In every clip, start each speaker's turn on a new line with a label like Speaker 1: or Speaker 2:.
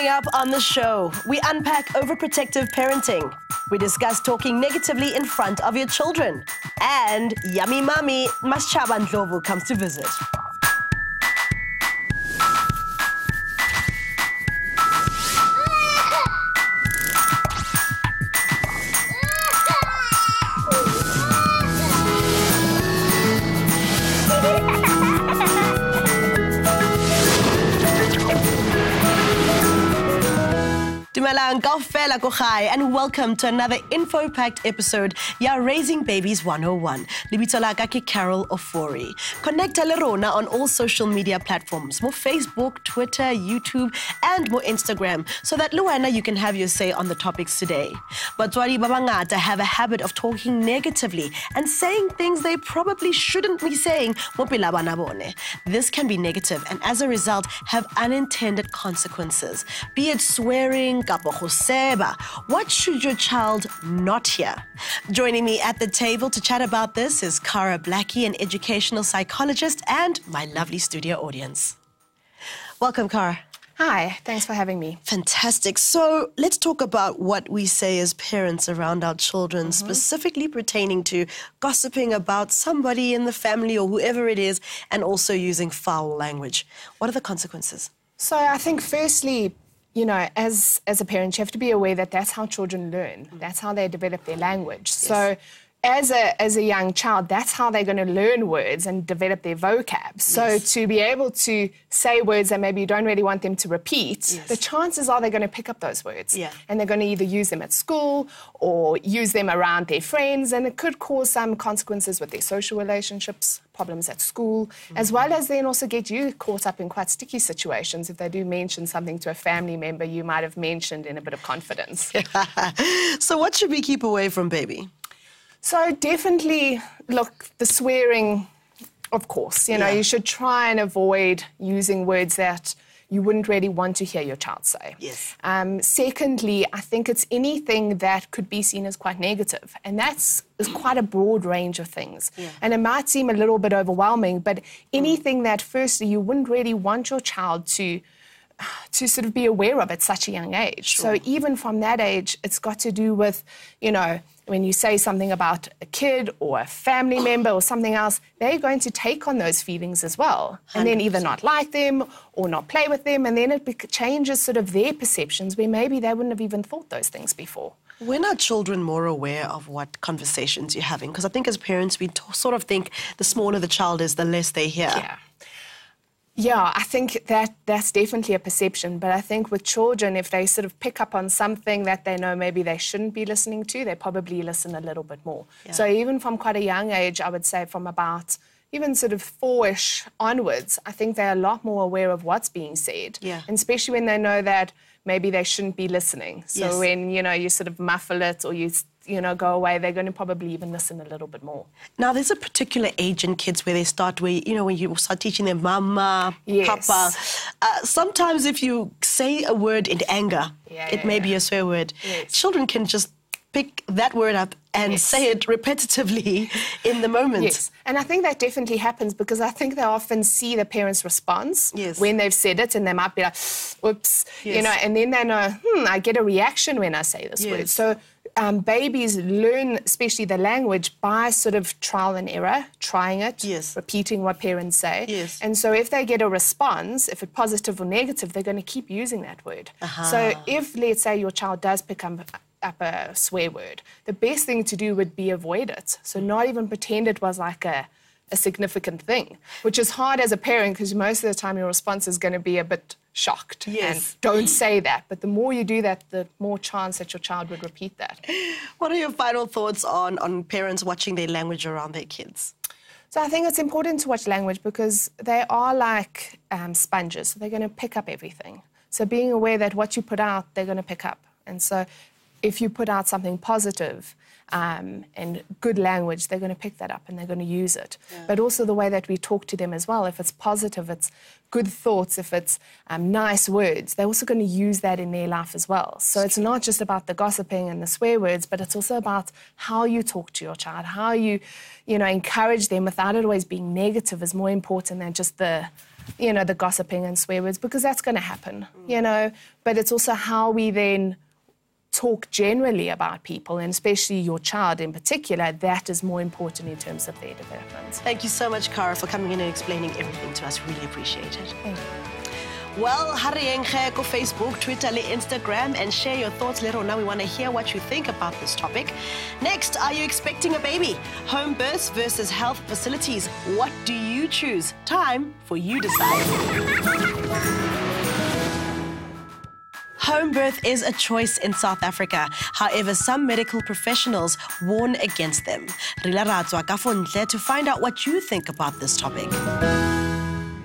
Speaker 1: Coming up on the show, we unpack overprotective parenting. We discuss talking negatively in front of your children. And yummy mommy Maschaba Ndlovu comes to visit. Dumelang kaofela ko gae, and welcome to another info-packed episode ya Raising Babies 101. Lebitso la ka ke Carol Ofori. Connect le rona on all social media platforms, more Facebook, Twitter, YouTube, and more Instagram, so that Luana, you can have your say on the topics today. Batswadi ba bangata have a habit of talking negatively and saying things they probably shouldn't be saying mo pela bana bone. This can be negative and as a result have unintended consequences, be it swearing, what should your child not hear? Joining me at the table to chat about this is Cara Blackie, an educational psychologist, and my lovely studio audience. Welcome, Cara.
Speaker 2: Hi, thanks for having me.
Speaker 1: Fantastic. So let's talk about what we say as parents around our children, specifically pertaining to gossiping about somebody in the family or whoever it is, and also using foul language. What are the consequences?
Speaker 2: So I think firstly, you know, as a parent, you have to be aware that that's how children learn. That's how they develop their language. Yes. So as a young child, that's how they're going to learn words and develop their vocab. So yes, to be able to say words that maybe you don't really want them to repeat, yes, the chances are they're going to pick up those words. Yeah. And they're going to either use them at school or use them around their friends, and it could cause some consequences with their social relationships, problems at school, as well as then also get you caught up in quite sticky situations if they do mention something to a family member you might have mentioned in a bit of confidence.
Speaker 1: So what should we keep away from baby?
Speaker 2: So definitely, look, the swearing, of course, you know, you should try and avoid using words that you wouldn't really want to hear your child say.
Speaker 1: Yes.
Speaker 2: Secondly, I think it's anything that could be seen as quite negative, and that's quite a broad range of things. Yeah. And it might seem a little bit overwhelming, but anything that firstly you wouldn't really want your child to sort of be aware of at such a young age. Sure. So even from that age, it's got to do with, you know, when you say something about a kid or a family member or something else, they're going to take on those feelings as well. 100%. And then either not like them or not play with them, and then it changes sort of their perceptions where maybe they wouldn't have even thought those things before.
Speaker 1: When are children more aware of what conversations you're having? Because I think as parents, we sort of think the smaller the child is, the less they hear.
Speaker 2: Yeah, I think that's definitely a perception. But I think with children, if they sort of pick up on something that they know maybe they shouldn't be listening to, they probably listen a little bit more. Yeah. So even from quite a young age, I would say from about even sort of 4-ish onwards, I think they're a lot more aware of what's being said. Yeah. And especially when they know that maybe they shouldn't be listening. So yes, when, you know, you sort of muffle it or you go away, they're going to probably even listen a little bit more.
Speaker 1: Now, there's a particular age in kids where they start, when you start teaching them mama, yes, papa. Sometimes if you say a word in anger, it may be a swear word. Yes. Children can just pick that word up and say it repetitively in the moment.
Speaker 2: Yes, and I think that definitely happens because I think they often see the parent's response when they've said it, and they might be like, whoops, you know, and then they know, I get a reaction when I say this word. So babies learn, especially the language, by sort of trial and error, trying it, repeating what parents say. Yes. And so if they get a response, if it's positive or negative, they're going to keep using that word. So if, let's say, your child does pick up a swear word, the best thing to do would be avoid it. So not even pretend it was like a significant thing, which is hard as a parent because most of the time your response is going to be a bit shocked. Yes. And don't say that. But the more you do that, the more chance that your child would repeat that.
Speaker 1: What are your final thoughts on parents watching their language around their kids?
Speaker 2: So I think it's important to watch language because they are like sponges. So they're going to pick up everything. So being aware that what you put out, they're going to pick up. And so if you put out something positive and good language, they're going to pick that up and they're going to use it. Yeah. But also the way that we talk to them as well. If it's positive, it's good thoughts, if it's nice words, they're also going to use that in their life as well. So it's not just about the gossiping and the swear words, but it's also about how you talk to your child, how you encourage them without it always being negative is more important than just the the gossiping and swear words, because that's going to happen, But it's also how we then talk generally about people, and especially your child in particular. That is more important in terms of their development.
Speaker 1: Thank you so much, Cara, for coming in and explaining everything to us. Really appreciate it.
Speaker 2: Thank you.
Speaker 1: Well, hurrying go Facebook, Twitter, Instagram, and share your thoughts. Let us know. We want to hear what you think about this topic. Next, are you expecting a baby? Home births versus health facilities. What do you choose? Time for you to decide. Home birth is a choice in South Africa. However, some medical professionals warn against them. Rila Ratswa ka fontle to find out what you think about this topic.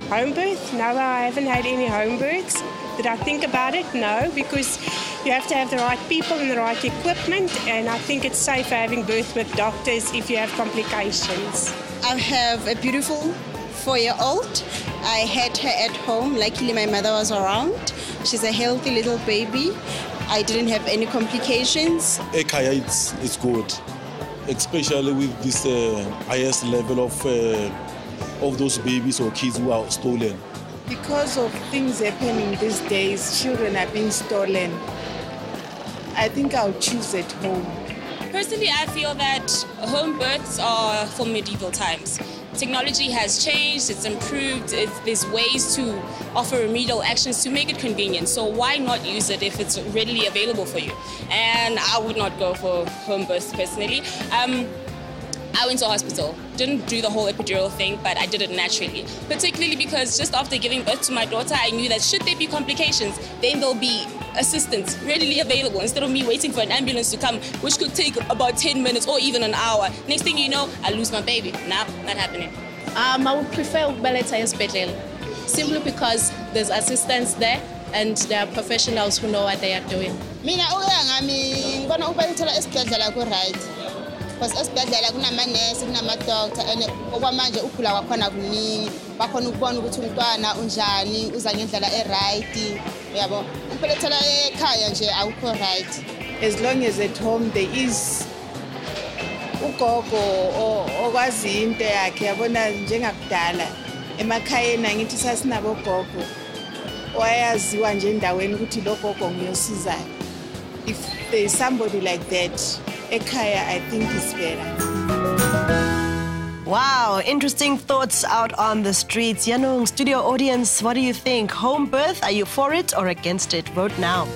Speaker 3: Home birth? No, I haven't had any home births. Did I think about it? No, because you have to have the right people and the right equipment, and I think it's safer having birth with doctors if you have complications.
Speaker 4: I have a beautiful 4-year-old. I had her at home. Luckily, my mother was around. She's a healthy little baby. I didn't have any complications.
Speaker 5: Ekaya, it's good, especially with this highest level of those babies or kids who are stolen.
Speaker 6: Because of things happening these days, children are being stolen. I think I'll choose at home.
Speaker 7: Personally, I feel that home births are for medieval times. Technology has changed, it's improved, there's ways to offer remedial actions to make it convenient. So why not use it if it's readily available for you? And I would not go for home births personally. I went to a hospital, didn't do the whole epidural thing, but I did it naturally. Particularly because just after giving birth to my daughter, I knew that should there be complications, then there'll be assistance readily available instead of me waiting for an ambulance to come, which could take about 10 minutes or even an hour. Next thing you know, I lose my baby. Nah, not happening.
Speaker 8: I would prefer ubeletha esibhedlela, simply because there's assistance there and there are professionals who know what they are doing.
Speaker 4: Mina ngami ngibona ubelethela esibhedlela ku right. Because esibhedlela kunamanesi, kunamadoctor, and okwamanje ukhula kwakhona kuningi. Bakhona ukubona ukuthi umntwana unjani, uza ngendlela e-right, yabo. Ubelethela ekhaya nje awukho right.
Speaker 6: As long as at home there is ugogo okwazi into yakhe, yabona njengakudala emakhayeni angithi sasinabo gogo oyaziwa nje endaweni ukuthi lo gogo ngiyosizayo. If there is somebody like that, ekhaya, I think it's better.
Speaker 1: Wow, interesting thoughts out on the streets. Yanung, studio audience, what do you think? Home birth, are you for it or against it? Vote now.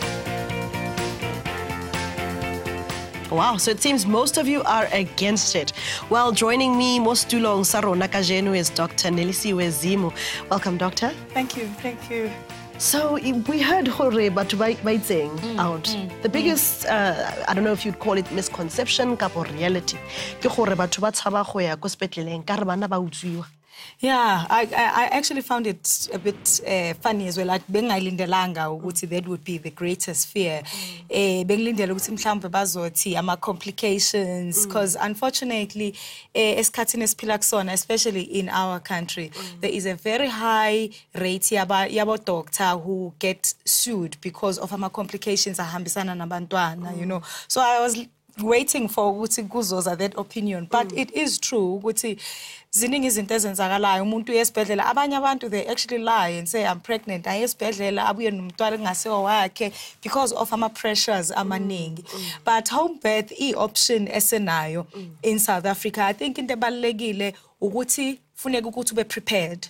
Speaker 1: Wow, so it seems most of you are against it. Well, joining me, Mostulong Sarona Kajenu, is Dr. Nelisiwe Zimu. Welcome, doctor.
Speaker 9: Thank you, thank you.
Speaker 1: So we heard Hore Batubaitseng out. The biggest, I don't know if you'd call it misconception, or reality.
Speaker 9: Yeah, I actually found it a bit funny as well. Like, that would be the greatest fear. Complications, because unfortunately, especially in our country, there is a very high rate yabo doctor who get sued because of complications, you know. So I was waiting for that opinion, but it is true. Ziningi izinto ezenzakalayo umuntu uyesibhedlela abanye abantu they actually lie and say I'm pregnant ayesibhedlela abuye nomntwana engasiwo wakhe because of pressures amaningi. But home birth option esenayo in South Africa. I think into ebalekile ukuthi funeka ukuthi ube prepared,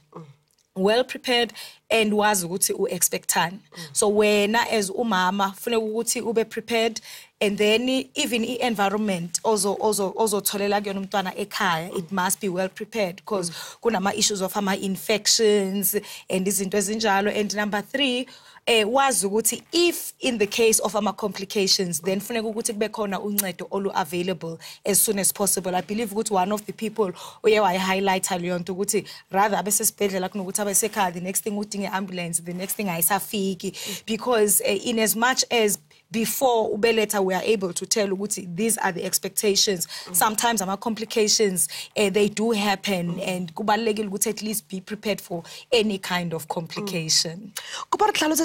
Speaker 9: well prepared, and wazi ukuthi u-expectani. So wena as umama funeka ukuthi ube prepared, and then even environment also tholela kuyona umntwana ekhaya, it must be well prepared because kunama issues of infections and izinto ezinjalo. And number 3, wazi ukuthi if in the case of complications, then funeka ukuthi kube khona uncedo olu available as soon as possible. I believe ukuthi one of the people oye wayi highlight leyo nto ukuthi rather abesesibhedlela kunokuthi abesekhaya, the next thing udinge ambulance, the next thing ayisafiki, because in as much as before ubeletha we are able to tell ukuthi these are the expectations, sometimes complications they do happen, and kubalekile ukuthi at least be prepared for any kind of complication.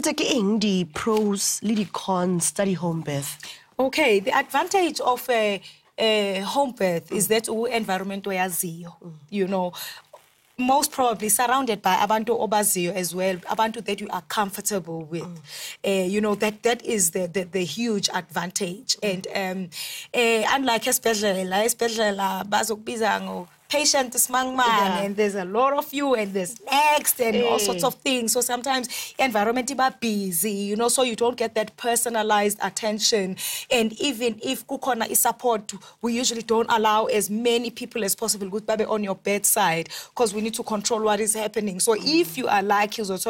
Speaker 1: The pros, the cons, study home birth.
Speaker 9: Okay, the advantage of home birth is that environment where you know, most probably surrounded by abantu obaziyo as well, abantu that you are comfortable with. You know, that is the huge advantage. And unlike esibhedlela bazokubiza ngo patient smangman, and there's a lot of you, and there's next, and all sorts of things. So sometimes environment is busy, you know, so you don't get that personalized attention. And even if kukona is support, we usually don't allow as many people as possible good baby on your bedside, because we need to control what is happening. So if you are like it's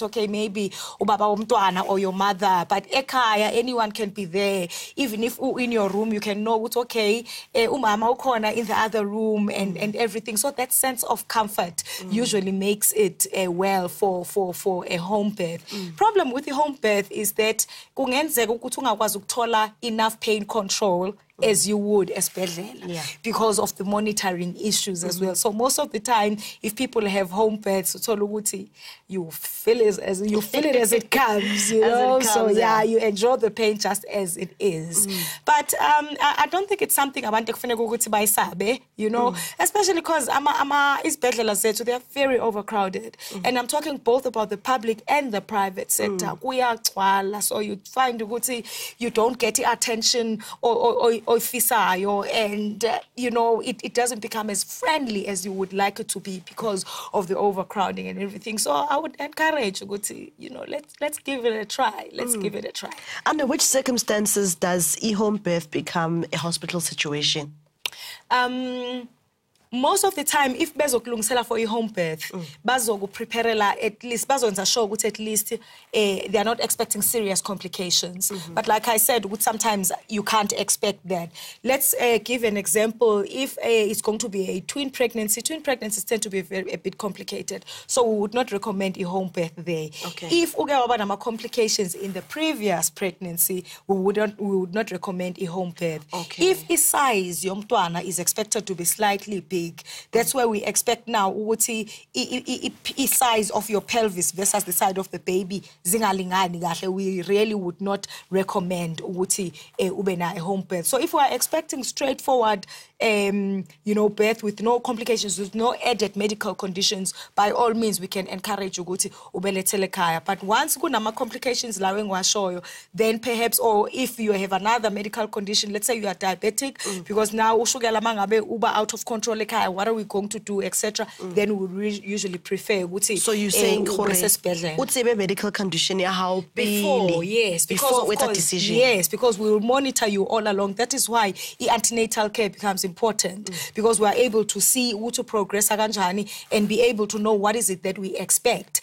Speaker 9: okay, maybe ubaba umntwana or your mother, but ekaya, anyone can be there. Even if in your room, you can know it's okay, umama ukona in the other room, and everything. So that sense of comfort usually makes it well for a home birth. Problem with the home birth is that kungenzeka ukuthi ungakwazi ukuthola enough pain control as you would esibhedlela, because of the monitoring issues as well. So most of the time, if people have home births, you feel it as it comes, you know. So you enjoy the pain just as it is. But I don't think it's something abantu kufanele ukuthi bayisabe, you know, especially because isibhedlela zethu, they are very overcrowded, and I'm talking both about the public and the private sector. Kuyagcwala, so you find ukuthi you don't get the attention or and you know, it doesn't become as friendly as you would like it to be because of the overcrowding and everything. So I would encourage you to, you know, let's give it a try. Let's give it a try.
Speaker 1: Under which circumstances does home birth become a hospital situation?
Speaker 9: Most of the time, if bezokulungisela for a home birth, bazokupreparela at least, bazonza sure ukuthi at least they are not expecting serious complications. But like I said, sometimes you can't expect that. Let's give an example. If it's going to be a twin pregnancies tend to be a bit complicated. So we would not recommend a home birth there. If uke waba complications in the previous pregnancy, we would not recommend a home birth. If the size yomntwana is expected to be slightly big, that's where we expect now ukuthi the size of your pelvis versus the size of the baby zingalingani kahle. We really would not recommend ukuthi ube na a home birth. So if we are expecting straightforward you know, birth with no complications, with no added medical conditions, by all means we can encourage ukuthi ubelethele ekhaya. But once kunama complications lawe ngiwashoyo, then perhaps, or if you have another medical condition, let's say you are diabetic, because now ushukela mangabe uba out of control, what are we going to do, etc. Then we would usually prefer.
Speaker 1: So you're saying what's a medical condition? How
Speaker 9: before? Yes,
Speaker 1: before with a decision.
Speaker 9: Yes, because we will monitor you all along. That is why the antenatal care becomes important, because we are able to see who to progress and be able to know what is it that we expect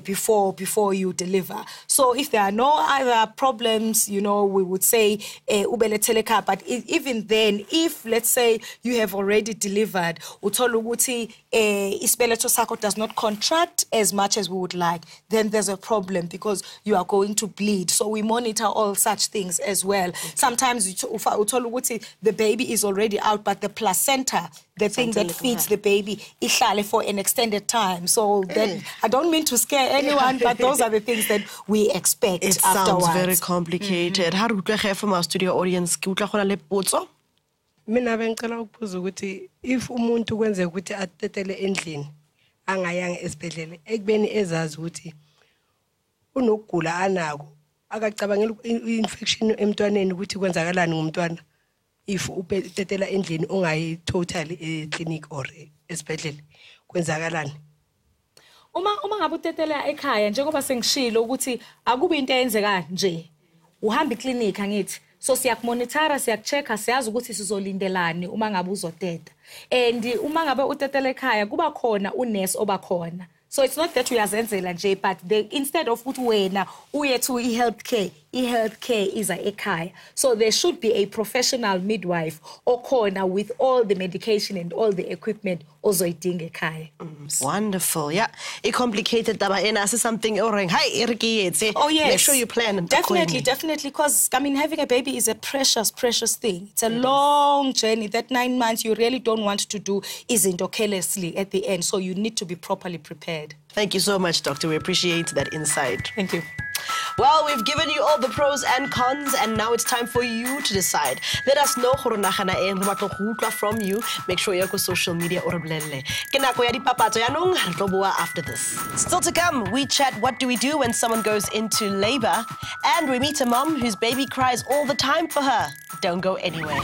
Speaker 9: before you deliver. So if there are no other problems, you know, we would say ubelethele. But even then, if let's say you have already delivered, uthola ukuthi isibeletho sakho does not contract as much as we would like, then there's a problem because you are going to bleed. So we monitor all such things as well. Sometimes uthola ukuthi the baby is already out, but the placenta, the thing that feeds the baby, ihlale for an extended time. So that I don't mean to scare anyone, but those are the things that we expect afterwards.
Speaker 1: It sounds very complicated. How do we hear from our studio audience?
Speaker 10: Mina bengicela ukubuza ukuthi if umuntu kwenze ukuthi atetele endlini angayanga esibhedlela ekubeni ezazi ukuthi unokugula anako akacabangela infection emntwaneni ukuthi kwenzakalani ngumntwana if utetela endlini ongayi totally clinic or esibhedlela kwenzakalani.
Speaker 9: Uma ngabe utetela ekhaya njengoba sengishilo ukuthi akubi into eyenzeka nje uhamba iclinic angithi. So siyakumonitara, siyakuchecka, siyazi ukuthi sizolindelani uma ngabe uzoteta. And uma ngabe utetele ekhaya kuba khona unurse obakhona. So it's not that uyazenzela nje, but instead of ukuthi wena uye to healthcare is ekhaya. So there should be a professional midwife okhona with all the medication and all the equipment ozoyidinga ekhaya.
Speaker 1: Wonderful. Yeah. It complicated daba ena something oring. Hi,
Speaker 9: oh yes.
Speaker 1: Make sure you plan.
Speaker 9: Definitely, because I mean having a baby is a precious thing. It's a long journey. That 9 months you really don't want to do izinto carelessly at the end. So you need to be properly prepared.
Speaker 1: Thank you so much, Doctor. We appreciate that insight.
Speaker 9: Thank you.
Speaker 1: Well, we've given you all the pros and cons, and now it's time for you to decide. Let us know from you. Make sure you're on social media or after this. Still to come, we chat what do we do when someone goes into labor, and we meet a mom whose baby cries all the time for her. Don't go anywhere.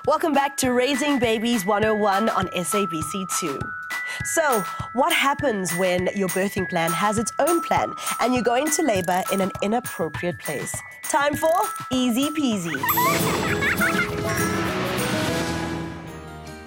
Speaker 1: Welcome back to Raising Babies 101 on SABC2. So, what happens when your birthing plan has its own plan and you go into labor in an inappropriate place? Time for Easy Peasy.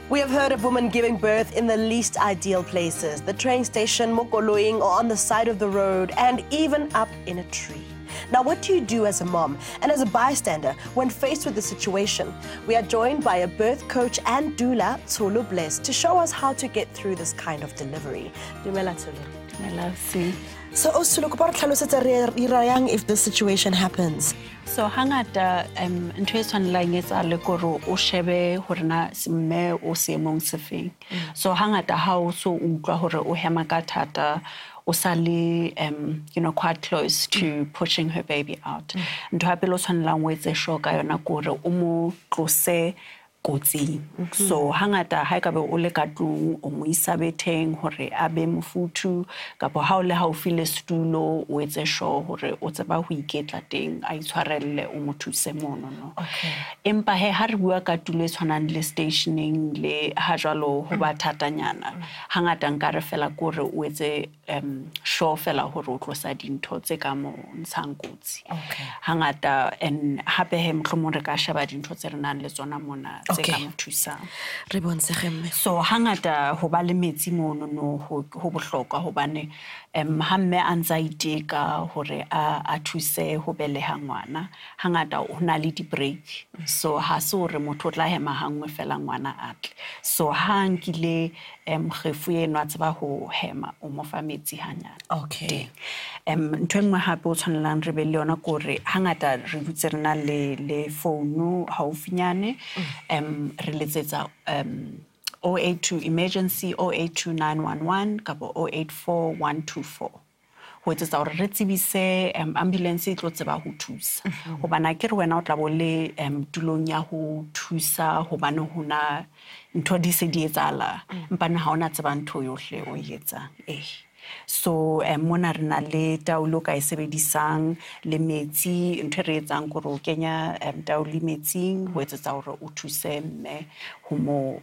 Speaker 1: We have heard of women giving birth in the least ideal places, the train station, mokoloing, or on the side of the road, and even up in a tree. Now, what do you do as a mom and as a bystander when faced with the situation? We are joined by a birth coach and doula, Tsulu Bless, to show us how to get through this kind of delivery. Dumela Tsulu.
Speaker 11: Dumela, si.
Speaker 1: So, Tsulu, if this situation happens?
Speaker 11: So, hangata ntho e tshwanelang e tsale gore o shebe hore na mme o seemong se feng. So, hangata ha o so utlwa hore o hema ka thata, Osali, quite close to pushing her baby out. And to have a language shock, I na kore umu close kotsi. So hangata haikabe ole katung o muisabeteng hore abe mufutu kapo haole ha o file stulo o etse sure hore o tseba ho iketla teng a itshwarelle o mothuse mono no. Okay. Empa he ha re bua ka tulo e tshwanang le stationing le ha jwalo ho ba thatanyana. Hangata nkare fela kore o etse sure fela hore o tlosa dintho tse ka mo ntshang kotsi. Okay. Hangata and hape he mohlomong re ka sheba dintho tse re nang le tsona mona. Okay. So hangata ho ba le metsi mono no ho bohlokwa hobane ha mme antsa iteka hore a thuse ho beleha ngwana hangata ho na le di break so ha se hore motho tla hema hangwe fela ngwana atle so ha nkile mkgefu eno a tseba ho hema o mo fa metsi hanyana. Okay. Ntwe ngwe hape o tshwanelang re be le yona kore hangata re butse rena le phone haufinyane re letsetsa 082 emergency 082 911 kapo 084 124 ho etsetsa hore re tsebise ambulance e tlo tseba ho thusa hobana ke re wena o tla bo le tulong ya ho thusa hobane hona ntho di se di etsala mpana ha ona tseba ntho yohle o etsa so mona rena le taulo ka sebedisang le metsi ntho re etsang gore o kenya taulo metsing ho etsetsa hore o thuse mme ho mo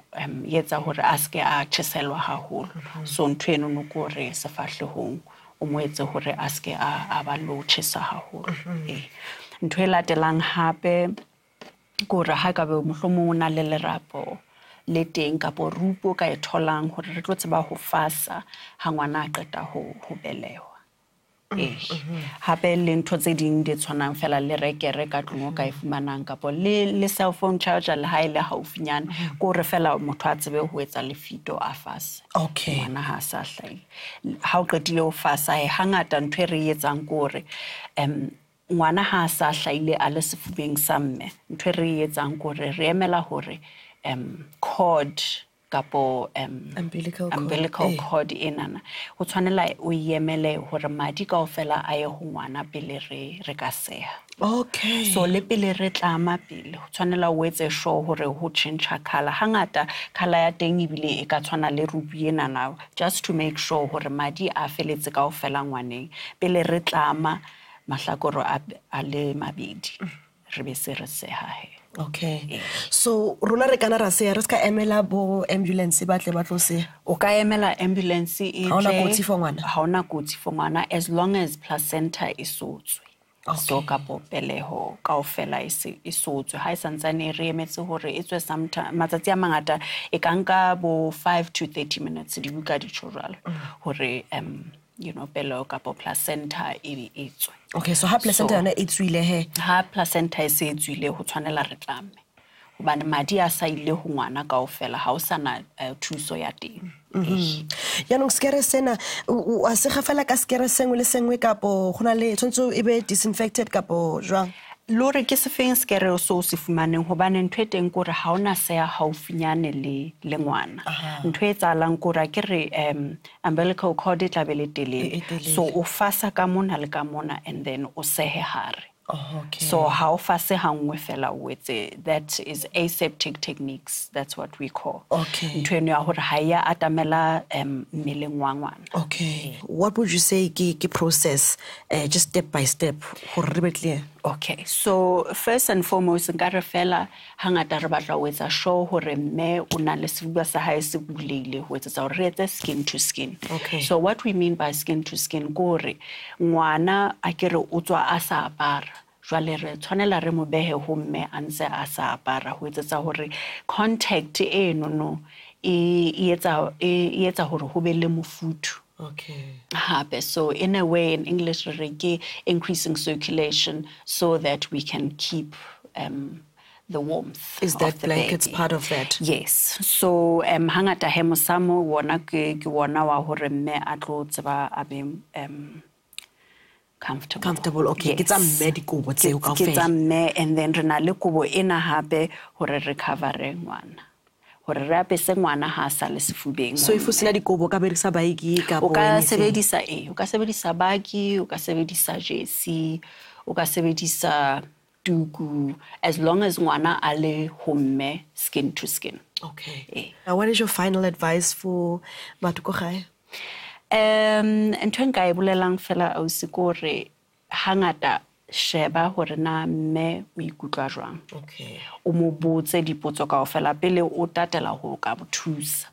Speaker 11: yetsa hore aske a tšheselwa haholo so ntho eno no gore sefahlehong o mo etse hore aske a ba lo tšhesa haholo ntho e latelang hape gore ha ka be mohlomong o na le lerapo le teng kapo rupo ka e tholang hore re tlo tseba ho fasa ha ngwana a qeta ho belehwa hape le ntho tse ding di tshwanang fela le rekere ka tlung ka e fumanang kapo le cell phone charger le ha ile haufinyana go re fela motho a tsebe ho etsa le fito a fasa. Okay. Ngwana ha sa hlaile ha o qetile ho fasa hangata ntho e re etsang gore ngwana ha sa hlaile a le sefubeng sa mme ntho e re etsang gore re emela hore cord kapo umbilical cord enana ho tshwanela o yemele hore madi kaofela a ye ho ngwana pele re ka seha. Okay. So le pele re tlama pele ho tshwanela o etse sure hore ho change color hangata color ya teng ibile e ka tshwana le rupi enana just to make sure hore madi a feletse kaofela ngwaneng pele re tlama mahlakoro a le mabedi re be se re seha he.
Speaker 1: Okay. So rona re kana ra se re ska emela bo ambulance ba tle ba tlo se
Speaker 11: o ka emela ambulance e tle
Speaker 1: ha ona kotsi for ngwana
Speaker 11: ha ona kotsi for ngwana as long as placenta is sotswe. So kapo peleho kaofela e sotswe ha santsane re emetse hore e tswe sometime matsatsi a mangata e ka nka bo 5 to 30 minutes di buka di chorale hore pelo kapo placenta e tswe.
Speaker 1: Okay, so ha placenta yona e tswile he
Speaker 11: ha placenta e se tswile ho tshwanela re tlame hobane madi a sa ile ho ngwana kaofela ha o sana thuso ya teng.
Speaker 1: Yanong skere sena a se gafela ka skere sengwe le sengwe kapo gona le tshwantse e be disinfected kapo jwang
Speaker 11: Lore ke se feng se ke re o so se fumaneng hobane ntho e teng kore ha ona se ya haufinyane le ngwana. Ntho e tsalang kore ke re umbilical cord e tla be le telele. So o fasa ka mona le ka mona and then o sehe hare. So how fast hangwe fela wetse, that is aseptic techniques, that's what we call. Ntweno ya hore ha ya atamela mmeleng wa ngwana.
Speaker 1: What would you say ke process just step by step hore re be clear?
Speaker 11: Okay, so first and foremost nka re fela hangata re batla ho etsa sure hore mme o na le sefuba sa hae se buleile ho etsa hore re etse skin to skin. So what we mean by skin to skin gore ngwana a ke re o tswa a sa apara jwale re tshwanela re mo behe ho mme a ntse a sa apara ho etsa hore contact no e etsa hore ho be le mofuthu. So in a way, in English, re increasing circulation so that we can keep the warmth.
Speaker 1: Is that blankets part of that?
Speaker 11: Yes. So hangata he mosamo wona ke wona wa hore mme a tlo tseba a be
Speaker 1: comfortable. Okay, it's a medical what's it called?
Speaker 11: And then rena le kubo ena hape hore recover ngwana. Hore re apese ngwana ha sa le sefubeng.
Speaker 1: So if o sena dikobo ka berekisa baiki ka
Speaker 11: o ka sebedisa baki, o ka sebedisa jersey, o ka sebedisa tuku, as long as ngwana a le homme skin to skin.
Speaker 1: Now what is your final advice for Matukogai?
Speaker 11: Ntho nka e bolelang fela ausi gore hangata sheba hore na mme o ikutlwa jwang. O mo botse dipotso kaofela pele o tatela ho ka bothusa.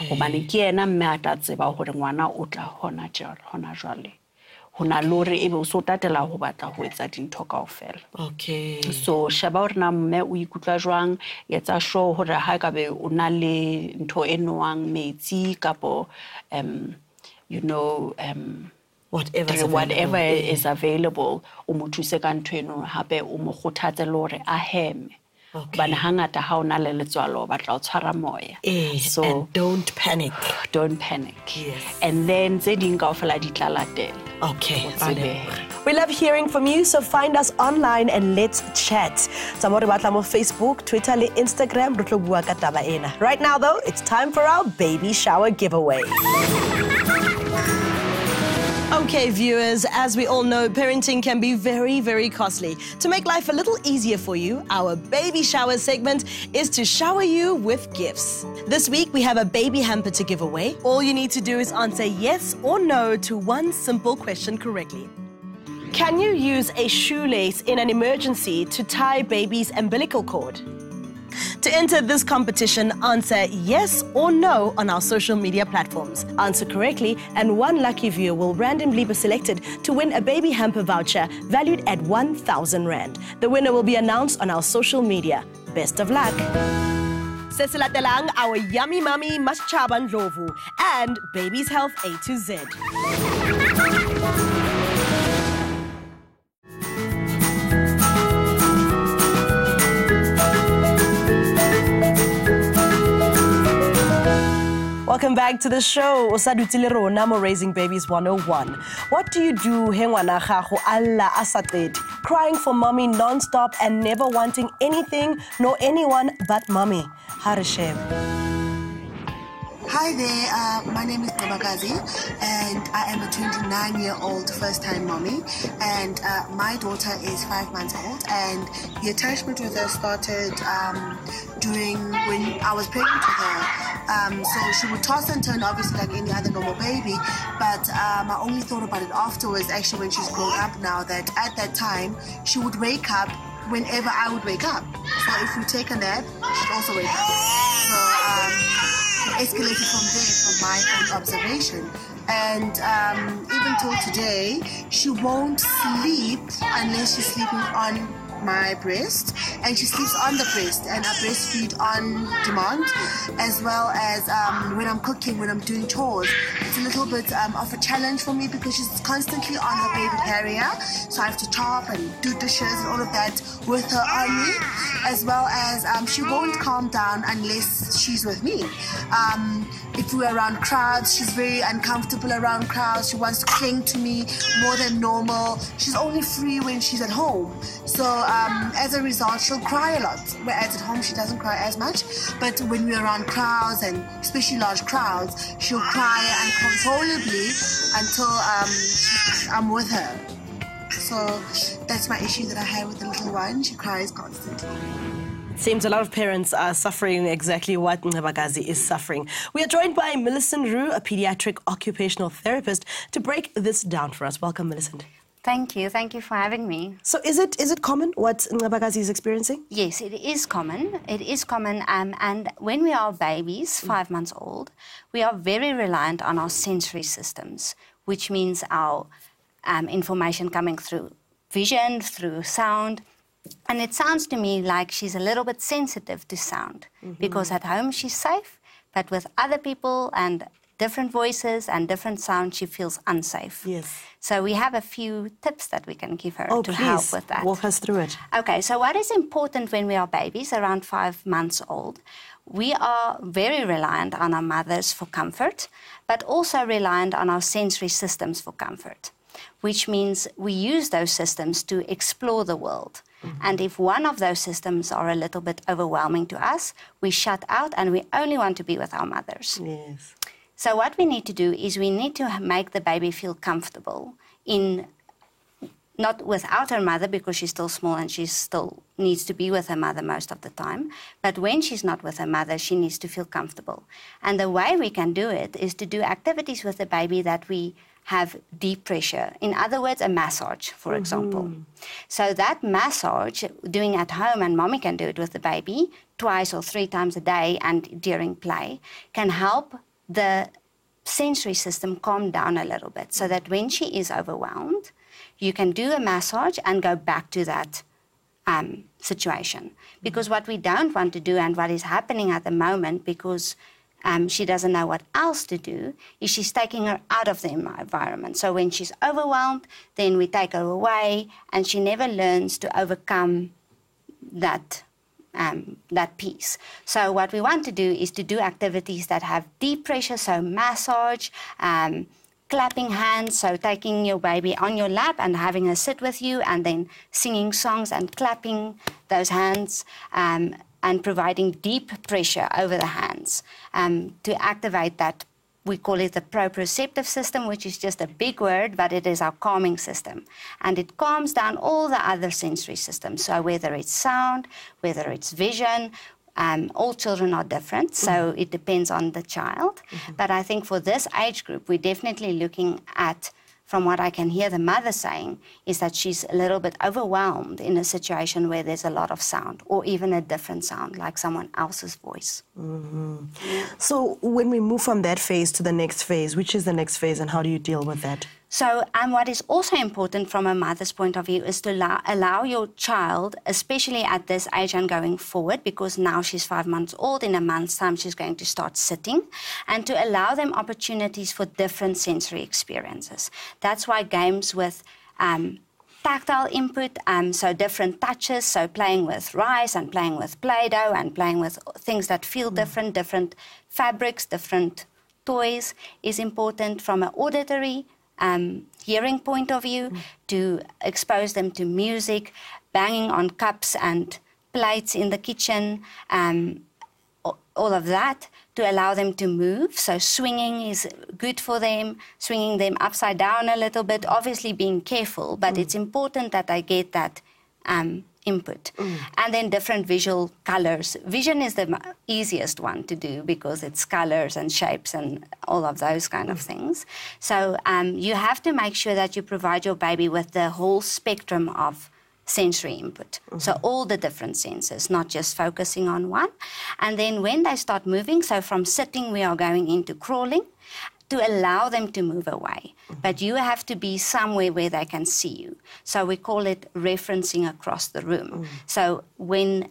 Speaker 11: Hobane ke yena mme a tla tseba hore ngwana o tla hona jwale. Hona lore ebe o so tatela ho batla ho etsa dintho kaofela. So sheba hore na mme o ikutlwa jwang, etsa sure hore ha ka be o na le ntho e nwang metsi kapo whatever is available, o mo thuse ka ntho eno hape o mo kgothatse le hore a heme. Bana hangata ha ona le letswalo batla o tshwara moya.
Speaker 1: So and don't panic.
Speaker 11: And then tse ding kaofela di tla latela.
Speaker 1: We love hearing from you, so find us online and let's chat. Samore batla mo Facebook, Twitter le Instagram re tlo bua ka taba ena. Right now though, it's time for our baby shower giveaway. Okay, viewers, as we all know, parenting can be very, very costly. To make life a little easier for you, our baby shower segment is to shower you with gifts. This week, we have a baby hamper to give away. All you need to do is answer yes or no to one simple question correctly. Can you use a shoelace in an emergency to tie baby's umbilical cord? To enter this competition, answer yes or no on our social media platforms. Answer correctly, and one lucky viewer will randomly be selected to win a baby hamper voucher valued at 1,000 Rand. The winner will be announced on our social media. Best of luck. Sesilatelang, our yummy mummy Maschaban Lovu, and Baby's Health A to Z. Welcome back to the show. Osadutile rona mo Raising Babies 101. What do you do he ngwana gago alla asaqedi, crying for mommy non-stop and never wanting anything nor anyone but mommy? Harisheb.
Speaker 12: Hi there, my name is Nabagazi and I am a 29-year-old first-time mommy, and my daughter is 5 months old, and the attachment with her started during when I was pregnant with her. So she would toss and turn obviously like any other normal baby, but I only thought about it afterwards, actually when she's grown up now, that at that time she would wake up whenever I would wake up. So if we take a nap, she'd also wake up. So escalated from there, from my own observation. And even till today, she won't sleep unless she's sleeping on my breast, and she sleeps on the breast, and I breastfeed on demand, as well as when I'm cooking, when I'm doing chores. It's a little bit of a challenge for me because she's constantly on her baby carrier, so I have to chop and do dishes and all of that with her on me, as well as she won't calm down unless she's with me. If we're around crowds, she's very uncomfortable around crowds. She wants to cling to me more than normal. She's only free when she's at home. So as a result, she'll cry a lot. Whereas at home, she doesn't cry as much. But when we're around crowds, and especially large crowds, she'll cry uncontrollably until I'm with her. So that's my issue that I have with the little one. She cries constantly.
Speaker 1: Seems a lot of parents are suffering exactly what Ngabakazi is suffering. We are joined by Millicent Rue, a pediatric occupational therapist, to break this down for us. Welcome, Millicent.
Speaker 13: Thank you for having me.
Speaker 1: So is it common what Ngabakazi is experiencing?
Speaker 13: Yes, it is common. It is common, and when we are babies, 5 months old, we are very reliant on our sensory systems, which means our information coming through vision, through sound. And it sounds to me like she's a little bit sensitive to sound, because at home she's safe, but with other people and different voices and different sounds, she feels unsafe.
Speaker 1: Yes.
Speaker 13: So we have a few tips that we can give her to
Speaker 1: please,
Speaker 13: help with that.
Speaker 1: Walk us through it.
Speaker 13: Okay, so what is important when we are babies, around 5 months old, we are very reliant on our mothers for comfort, but also reliant on our sensory systems for comfort, which means we use those systems to explore the world. And if one of those systems are a little bit overwhelming to us, we shut out and we only want to be with our mothers.
Speaker 1: Yes.
Speaker 13: So what we need to do is we need to make the baby feel comfortable in, not without her mother because she's still small and she still needs to be with her mother most of the time, but when she's not with her mother, she needs to feel comfortable. And the way we can do it is to do activities with the baby that we have deep pressure. In other words, a massage, for example. So that massage, doing at home, and mommy can do it with the baby 2 or 3 times a day and during play, can help the sensory system calm down a little bit, so that when she is overwhelmed, you can do a massage and go back to that situation. Because what we don't want to do, and what is happening at the moment, because she doesn't know what else to do, is she's taking her out of the environment. So when she's overwhelmed, then we take her away, and she never learns to overcome that piece. So what we want to do is to do activities that have deep pressure, so massage, clapping hands, so taking your baby on your lap and having her sit with you, and then singing songs and clapping those hands, and providing deep pressure over the hands to activate that. We call it the proprioceptive system, which is just a big word, but it is our calming system. And it calms down all the other sensory systems. So whether it's sound, whether it's vision, all children are different, so it depends on the child. But I think for this age group, we're definitely looking at, from what I can hear the mother saying, is that she's a little bit overwhelmed in a situation where there's a lot of sound, or even a different sound, like someone else's voice.
Speaker 1: So when we move from that phase to the next phase, which is the next phase, and how do you deal with that?
Speaker 13: So what is also important from a mother's point of view is to allow your child, especially at this age and going forward, because now she's 5 months old, in a month's time she's going to start sitting, and to allow them opportunities for different sensory experiences. That's why games with tactile input, so different touches, so playing with rice and playing with Play-Doh and playing with things that feel different, different fabrics, different toys, is important. From an auditory hearing point of view, to expose them to music, banging on cups and plates in the kitchen, all of that, to allow them to move. So swinging is good for them, swinging them upside down a little bit, obviously being careful, but it's important that they get that input. And then different visual colors. Vision is the easiest one to do because it's colors and shapes and all of those kind of things. So you have to make sure that you provide your baby with the whole spectrum of sensory input. So all the different senses, not just focusing on one. And then when they start moving, so from sitting we are going into crawling, to allow them to move away. But you have to be somewhere where they can see you. So we call it referencing across the room. So when,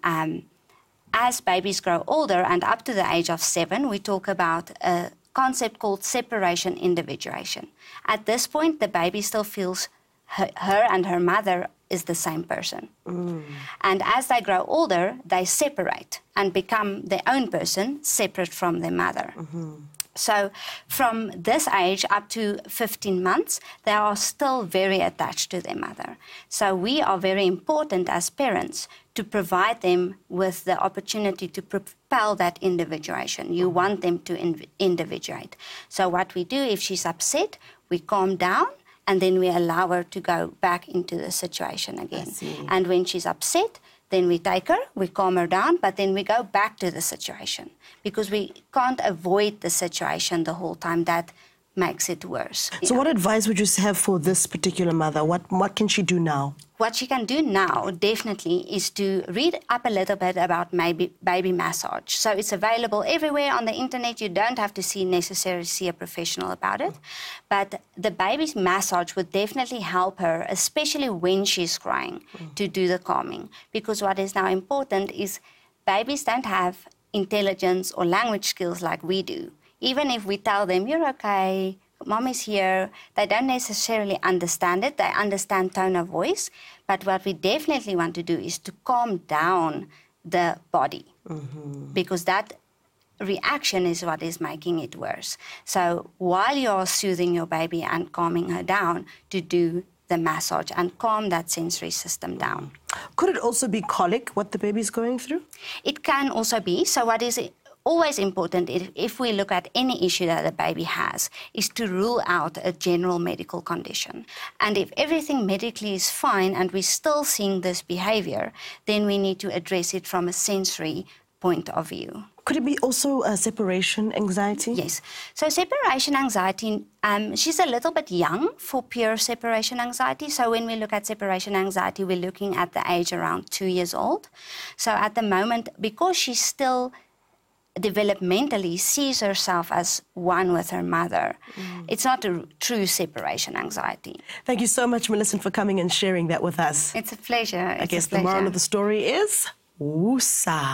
Speaker 13: as babies grow older and up to the age of 7, we talk about a concept called separation individuation. At this point, the baby still feels her and her mother is the same person. And as they grow older, they separate and become their own person, separate from their mother. So from this age up to 15 months, they are still very attached to their mother. So we are very important as parents to provide them with the opportunity to propel that individuation. You want them to individuate. So what we do, if she's upset, we calm down, and then we allow her to go back into the situation again. And when she's upset, then we take her, we calm her down, but then we go back to the situation because we can't avoid the situation the whole time. That makes it worse.
Speaker 1: So what advice would you have for this particular mother? What can she do now?
Speaker 13: What she can do now, definitely, is to read up a little bit about baby massage. So it's available everywhere on the internet. You don't have to necessarily see a professional about it. But the baby's massage would definitely help her, especially when she's crying, to do the calming. Because what is now important is babies don't have intelligence or language skills like we do. Even if we tell them, you're okay, Mommy's here, they don't necessarily understand it. They understand tone of voice. But what we definitely want to do is to calm down the body because that reaction is what is making it worse. So while you're soothing your baby and calming her down, to do the massage and calm that sensory system down.
Speaker 1: Could it also be colic, what the baby's going through?
Speaker 13: It can also be. So what is always important, if we look at any issue that the baby has, is to rule out a general medical condition. And if everything medically is fine and we're still seeing this behavior, then we need to address it from a sensory point of view.
Speaker 1: Could it be also separation anxiety?
Speaker 13: Yes. So separation anxiety, she's a little bit young for pure separation anxiety. So when we look at separation anxiety, we're looking at the age around 2 years old. So at the moment, because she's still developmentally sees herself as one with her mother. It's not a true separation anxiety.
Speaker 1: Thank you so much, Millicent, for coming and sharing that with us.
Speaker 13: It's a pleasure.
Speaker 1: I guess the moral of the story is woosa.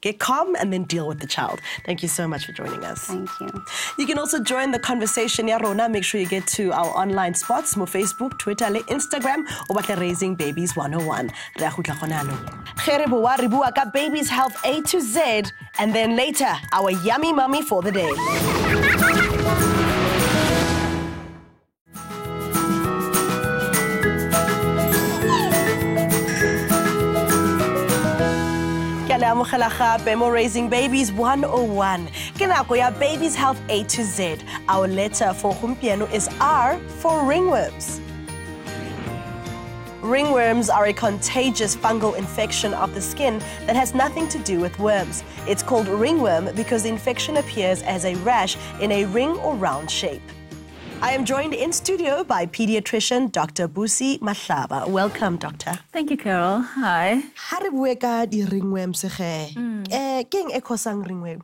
Speaker 1: Get calm and then deal with the child. Thank you so much for joining us.
Speaker 13: Thank you.
Speaker 1: You can also join the conversation, ya rona. Make sure you get to our online spots, mo Facebook, Twitter, le Instagram, o batla Raising Babies 101. Re a khutla gona no. Re bua ka babies health A to Z, and then later, our yummy mummy for the day. Raising Babies 101. Ke nako ya Babies Health A to Z. Our letter for gompieno is R for ringworms. Ringworms are a contagious fungal infection of the skin that has nothing to do with worms. It's called ringworm because the infection appears as a rash in a ring or round shape. I am joined in studio by pediatrician Dr. Busi Mahlaba. Welcome, doctor.
Speaker 14: Thank you, Carol. Hi.
Speaker 1: Ha re bue ka di ringworms ge. Keng e khosang ringworm?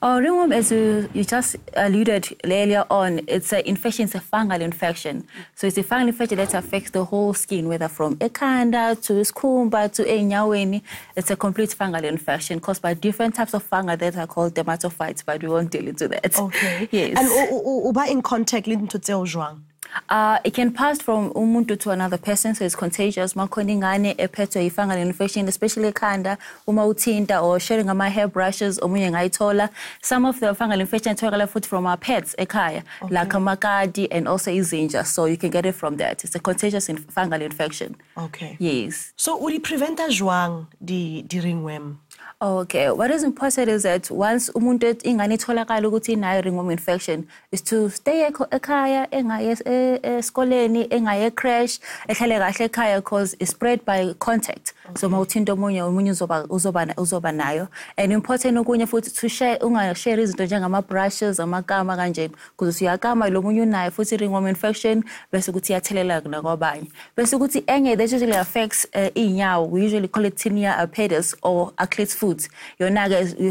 Speaker 14: Oh, ringworm, as you just alluded earlier on, it's an infection, it's a fungal infection. So it's a fungal infection that affects the whole skin, whether from ekhanda to skumba to enyaweni. It's a complete fungal infection caused by different types of fungi that are called dermatophytes, but we won't deal into that.
Speaker 1: Okay.
Speaker 14: Yes.
Speaker 1: And uba in contact le ntho tseo jwang?
Speaker 14: It can pass from umuntu to another person, so it's contagious. Makoningane ephethwe fungal infection, especially ekhanda, uma uthinta or sharing ama hair brushes omunye ngayithola. Some of the fungal infection tholakala futhi from our pets ekhaya, like amakadi and also izinja. So you can get it from that. It's a contagious fungal infection.
Speaker 1: Okay.
Speaker 14: Yes.
Speaker 1: So uli preventa jwang di ringworm?
Speaker 14: Okay, what is important is that once umuntu ingane itholakala ukuthi inayo ringworm infection is to stay ekhaya, engaye esikoleni, engaye crash, ehlale kahle ekhaya because it's spread by contact. So mawuthinta omunye uzoba nayo. And important okunye futhi to share ungashare izinto njengama brushes, amakama kanjeni because uyakama lo munye unayo futhi ringworm infection bese ukuthi iyathelela nakwabanye. Bese ukuthi enye that usually affects inyawo, we usually call it tinea pedis or athlete's foot. You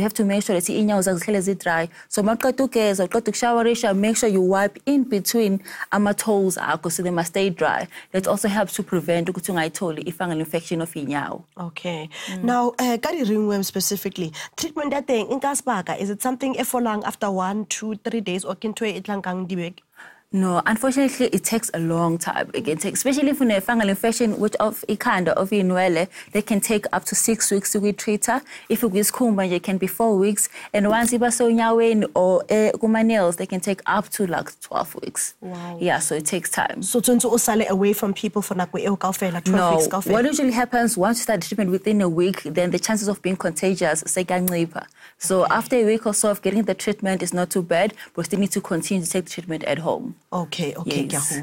Speaker 14: have to make sure that inyawo zakho zihlale dry. So maqeda ugeza, uqeda ukushowerisha, make sure you wipe in between ama toes akho so they must stay dry. That also helps to prevent ukuthi ungayitholi ifungal infection of inyawo.
Speaker 1: Okay. Now, ka di ringworm specifically, treatment that thing in kasbaka, is it something e folang after 1, 2, 3 days or kintwe itlang kang dibek?
Speaker 14: No, unfortunately, it takes a long time. Especially if you have a fungal infection, which of ikanda of inwele, they can take up to 6 weeks to be treated. If it is kumba, it can be 4 weeks. And once you so nyawen or kuma nails, they can take up to like 12 weeks.
Speaker 1: Wow.
Speaker 14: Yeah, so it takes time.
Speaker 1: So to osale away from people for like 12 weeks.
Speaker 14: What usually happens once you start the treatment within a week, then the chances of being contagious say ganglipa. So after a week or so of getting the treatment is not too bad, but still need to continue to take the treatment at home.
Speaker 1: Okay.
Speaker 14: Yes.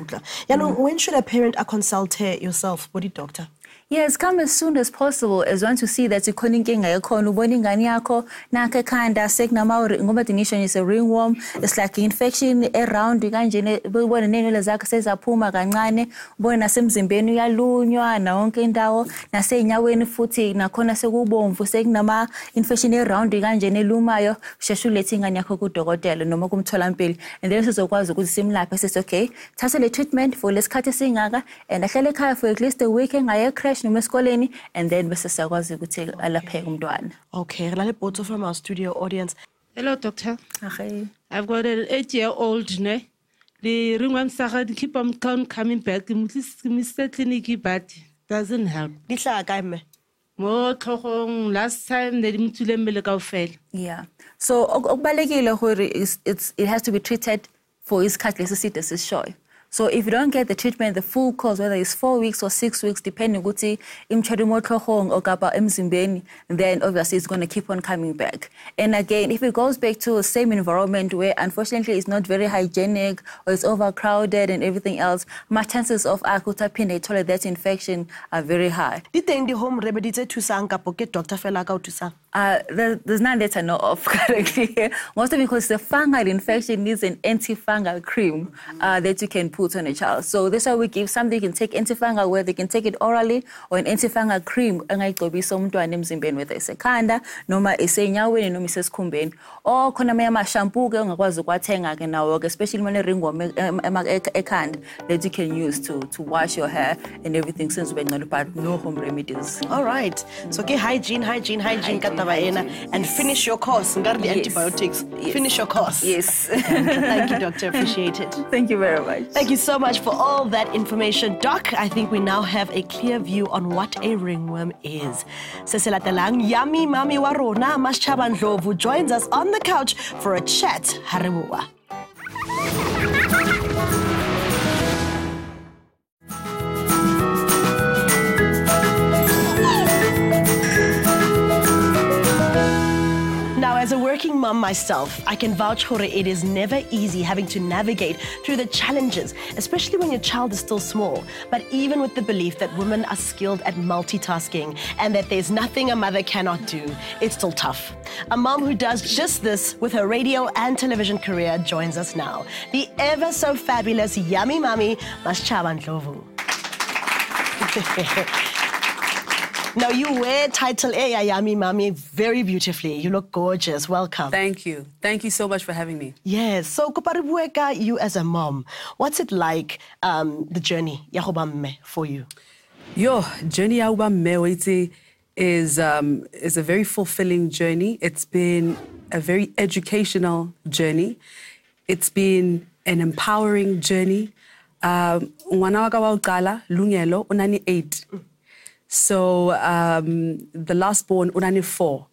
Speaker 1: When should a parent consult yourself, body doctor?
Speaker 14: Yes, come as soon as possible as once you see that you're inkinga yakhona ubona ingane yakho nakho ekhanda sekunama ngoba definition is a ringworm. It's like an infection around kanjene ubona nenwele zakho sezaphuma kancane ubona nasemzimbeni uyalunywa na yonke indawo nasenyaweni futhi nakhona sekubomvu sekunama infection around kanjene elumayo sheshe ulethe ingane yakho kudokotela noma kumtholampilo and then sizokwazi ukuthi simlaphe sithi okay thatha le treatment for lesikhathi singaka and ahlale ekhaya for at least a week engaye crash and then bese siyakwazi ukuthi alapheke umntwana.
Speaker 1: Okay, relale both from our studio audience.
Speaker 15: Hello doctor.
Speaker 14: Okay.
Speaker 15: I've got an 8-year-old ne. The ringworms are keep on coming back. Mr. Clinic but doesn't help. Last time they didn't fail.
Speaker 14: Yeah. So it has to be treated for his catalysis is sure. So if you don't get the treatment, the full course, whether it's 4 weeks or 6 weeks, depending on then obviously it's going to keep on coming back. And again, if it goes back to the same environment where unfortunately it's not very hygienic or it's overcrowded and everything else, my chances of tolerate that infection are very high.
Speaker 1: The home remedy doctor
Speaker 14: there's none that I know of currently. Most of it because the fungal infection needs an antifungal cream that you can put on a child. So that's why we give something you can take antifungal where they can take it orally or an antifungal cream angayigcobi somntwana emzimbeni whether isekhanda noma isenyaweni noma isesikhumbeni or khona ama shampoo ke ungakwazi ukwathenga ke nawo especially when ringworm ekhanda that you can use to wash your hair and everything since we know about no home remedies.
Speaker 1: All right. So okay, hygiene and finish your course. The antibiotics.
Speaker 14: Yes.
Speaker 1: Finish your course.
Speaker 14: Yes.
Speaker 1: Thank you, doctor. Appreciate it.
Speaker 14: Thank you very much.
Speaker 1: Thank you so much for all that information, Doc. I think we now have a clear view on what a ringworm is. Seselatelang Yummy Mami Warona Maschaba Ndlovu joins us on the couch for a chat. Haribuwa. As a working mom myself, I can vouch for it is never easy having to navigate through the challenges, especially when your child is still small. But even with the belief that women are skilled at multitasking and that there's nothing a mother cannot do, it's still tough. A mom who does just this with her radio and television career joins us now. The ever so fabulous Yummy Mami, Maschaba Ndlovu. Now, you wear title A, Yummy Mami, very beautifully. You look gorgeous. Welcome.
Speaker 16: Thank you. Thank you so much for having me.
Speaker 1: Yes. So, Kuparibueka, you as a mom, what's it like, the journey for you?
Speaker 16: Your journey is a very fulfilling journey. It's been a very educational journey. It's been an empowering journey. Lungelo, unani 8. So the last born, unani 4.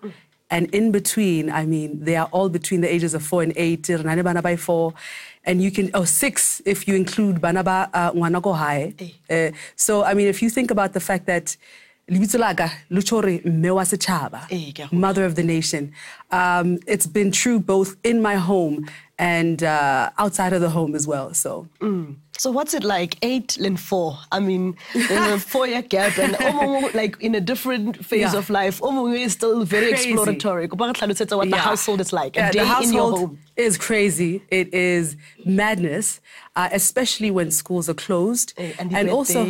Speaker 16: And in between, I mean, they are all between the ages of 4 and 8, Ranane by 4. And you can, 6 if you include Banaba Ngwanako High. So, I mean, if you think about the fact that Libitulaga, Luchore Mewase Chaba, mother of the nation, it's been true both in my home and outside of the home as well. So.
Speaker 1: So what's it like, 8 and 4? I mean, there's a 4-year gap and like in a different phase of life. Is still very exploratory. What the household is like, a day
Speaker 16: the household
Speaker 1: in your home.
Speaker 16: Is crazy. It is madness, especially when schools are closed. And also,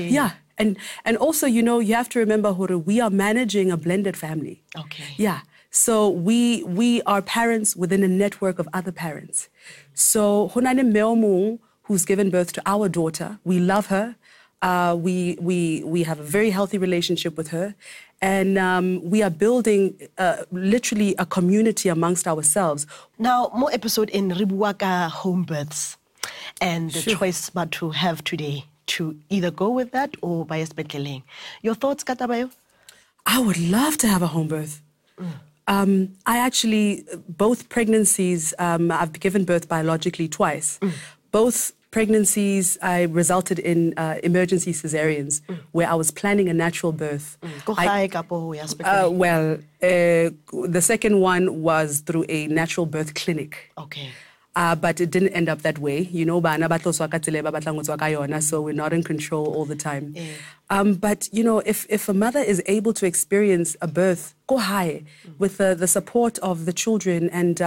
Speaker 16: and also, you know, you have to remember, Huru, we are managing a blended family.
Speaker 1: Okay.
Speaker 16: Yeah. So we are parents within a network of other parents. So Honane Meomung, who's given birth to our daughter, we love her. We have a very healthy relationship with her. And we are building literally a community amongst ourselves.
Speaker 1: Now, more episode in Ribuaka home births. and the choice but to have today to either go with that or by espetleleng. Your thoughts, Katabayo?
Speaker 16: I would love to have a home birth. I actually, both pregnancies, I've given birth biologically twice. Both pregnancies, I resulted in emergency cesareans where I was planning a natural birth. The second one was through a natural birth clinic.
Speaker 1: Okay.
Speaker 16: But it didn't end up that way. You know, so we're not in control all the time. But, you know, if a mother is able to experience a birth, go high with the support of the children and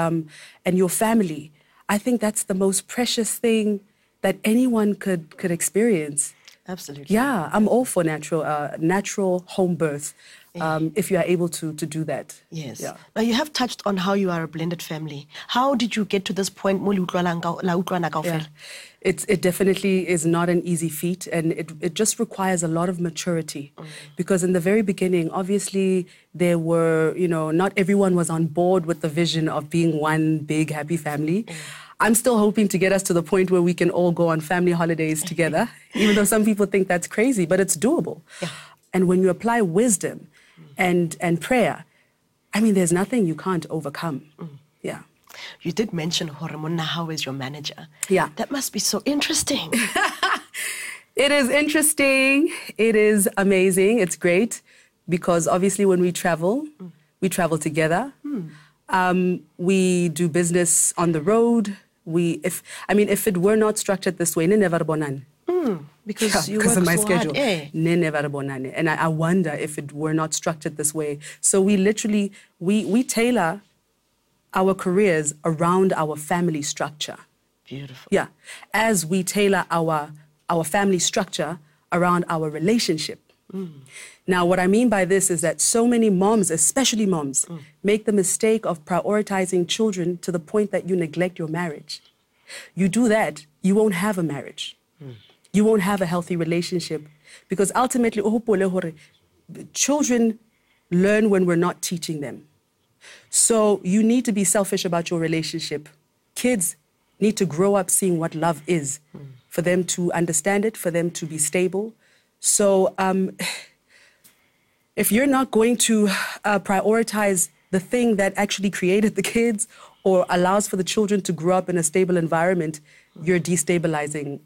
Speaker 16: your family, I think that's the most precious thing that anyone could experience.
Speaker 1: Absolutely.
Speaker 16: Yeah, I'm all for natural home birth. If you are able to do that.
Speaker 1: Yes.
Speaker 16: Yeah.
Speaker 1: Now, you have touched on how you are a blended family. How did you get to this point?
Speaker 16: Yeah. It definitely is not an easy feat, and it just requires a lot of maturity. Because in the very beginning, obviously, there were, you know, not everyone was on board with the vision of being one big, happy family. I'm still hoping to get us to the point where we can all go on family holidays together, even though some people think that's crazy, but it's doable.
Speaker 1: Yeah.
Speaker 16: And when you apply wisdom and prayer, I mean, there's nothing you can't overcome. Yeah.
Speaker 1: You did mention Horemona, how is your manager?
Speaker 16: Yeah.
Speaker 1: That must be so interesting.
Speaker 16: It is interesting. It is amazing. It's great because obviously when we travel together. We do business on the road. If it were not structured this way, because of my schedule. And I wonder if it were not structured this way. So we literally, we tailor our careers around our family structure.
Speaker 1: Beautiful.
Speaker 16: Yeah. As we tailor our family structure around our relationship. Now, what I mean by this is that so many moms, especially moms, make the mistake of prioritizing children to the point that you neglect your marriage. You do that, you won't have a marriage. You won't have a healthy relationship because ultimately, children learn when we're not teaching them. So you need to be selfish about your relationship. Kids need to grow up seeing what love is, for them to understand it, for them to be stable. So if you're not going to prioritize the thing that actually created the kids or allows for the children to grow up in a stable environment, you're destabilizing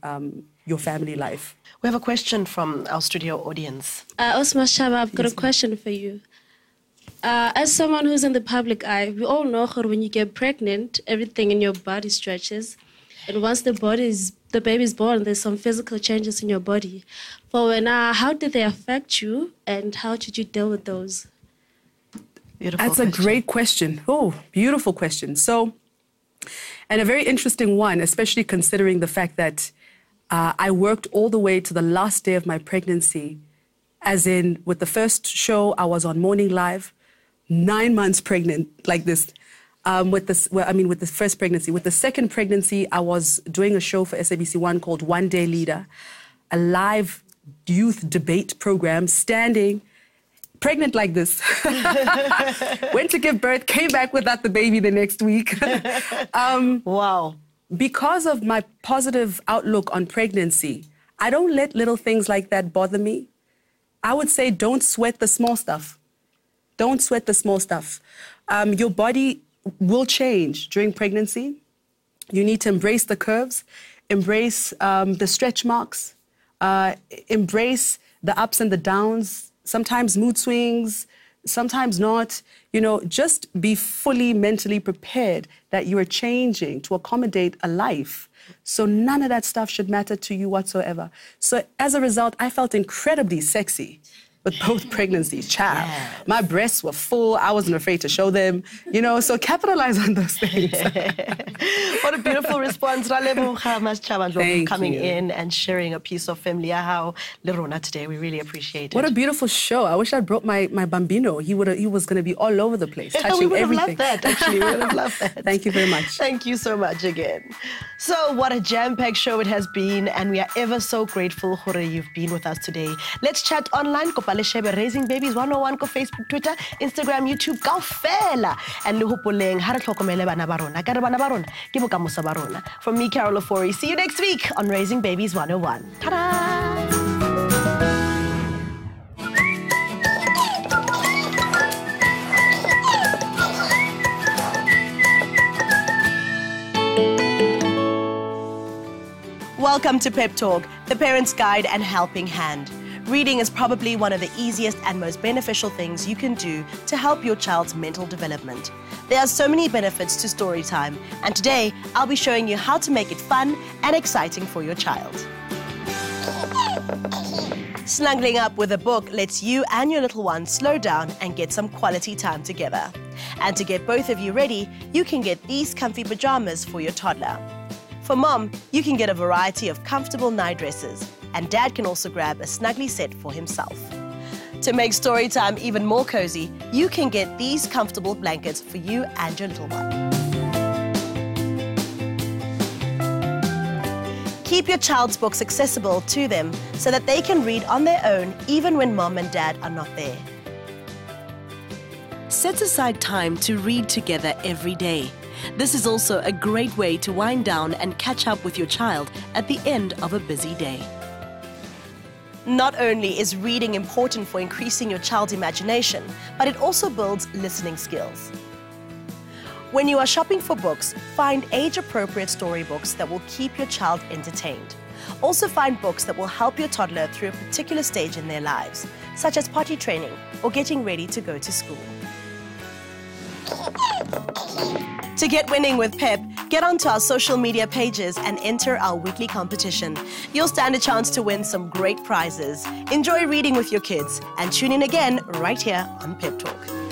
Speaker 16: your family life.
Speaker 1: We have a question from our studio audience.
Speaker 17: Osma Shaba, I've got a question for you. As someone who's in the public eye, we all know when you get pregnant, everything in your body stretches. And once the baby is born, there's some physical changes in your body. But how did they affect you and how did you deal with those?
Speaker 16: That's a great question. Oh, beautiful question. So, and a very interesting one, especially considering the fact that I worked all the way to the last day of my pregnancy. As in, with the first show, I was on Morning Live, 9 months pregnant, like this. With the first pregnancy. With the second pregnancy, I was doing a show for SABC 1 called One Day Leader, a live youth debate program, standing, pregnant like this. Went to give birth, came back without the baby the next week.
Speaker 1: Wow.
Speaker 16: Because of my positive outlook on pregnancy, I don't let little things like that bother me. I would say don't sweat the small stuff. Don't sweat the small stuff. Your body will change during pregnancy. You need to embrace the curves, embrace the stretch marks, embrace the ups and the downs, sometimes mood swings, sometimes not. You know, just be fully mentally prepared that you are changing to accommodate a life. So none of that stuff should matter to you whatsoever. So as a result, I felt incredibly sexy with both pregnancies. Child, my breasts were full. I wasn't afraid to show them, you know, so capitalize on those things.
Speaker 1: What a beautiful response. Coming in and sharing a piece of family. How Lerona today, we really appreciate it.
Speaker 16: What a beautiful show. I wish I brought my bambino. He was going to be all over the place, touching
Speaker 1: we
Speaker 16: everything.
Speaker 1: Loved that, actually. We would have loved that.
Speaker 16: Thank you very much.
Speaker 1: Thank you so much again. So what a jam-packed show it has been, and we are ever so grateful, Hore, you've been with us today. Let's chat online. le shebe Raising Babies 101 ko Facebook, Twitter, Instagram, YouTube kaofela. And le hopoleng ha re tlhokomele bana ba rona. Ka re bana ba rona ke bokamoso ba rona. From me, Carol Ofori. See you next week on Raising Babies 101. Ta-da! Welcome to Pep Talk, the parent's guide and helping hand. Reading is probably one of the easiest and most beneficial things you can do to help your child's mental development. There are so many benefits to story time, and today I'll be showing you how to make it fun and exciting for your child. Snuggling up with a book lets you and your little one slow down and get some quality time together. And to get both of you ready, you can get these comfy pajamas for your toddler. For mom, you can get a variety of comfortable night dresses, and dad can also grab a snuggly set for himself. To make story time even more cozy, you can get these comfortable blankets for you and your little one. Keep your child's books accessible to them so that they can read on their own even when mom and dad are not there. Set aside time to read together every day. This is also a great way to wind down and catch up with your child at the end of a busy day. Not only is reading important for increasing your child's imagination, but it also builds listening skills. When you are shopping for books, find age-appropriate storybooks that will keep your child entertained. Also find books that will help your toddler through a particular stage in their lives, such as potty training or getting ready to go to school. To get winning with Pep, get onto our social media pages and enter our weekly competition. You'll stand a chance to win some great prizes. Enjoy reading with your kids and tune in again right here on Pep Talk.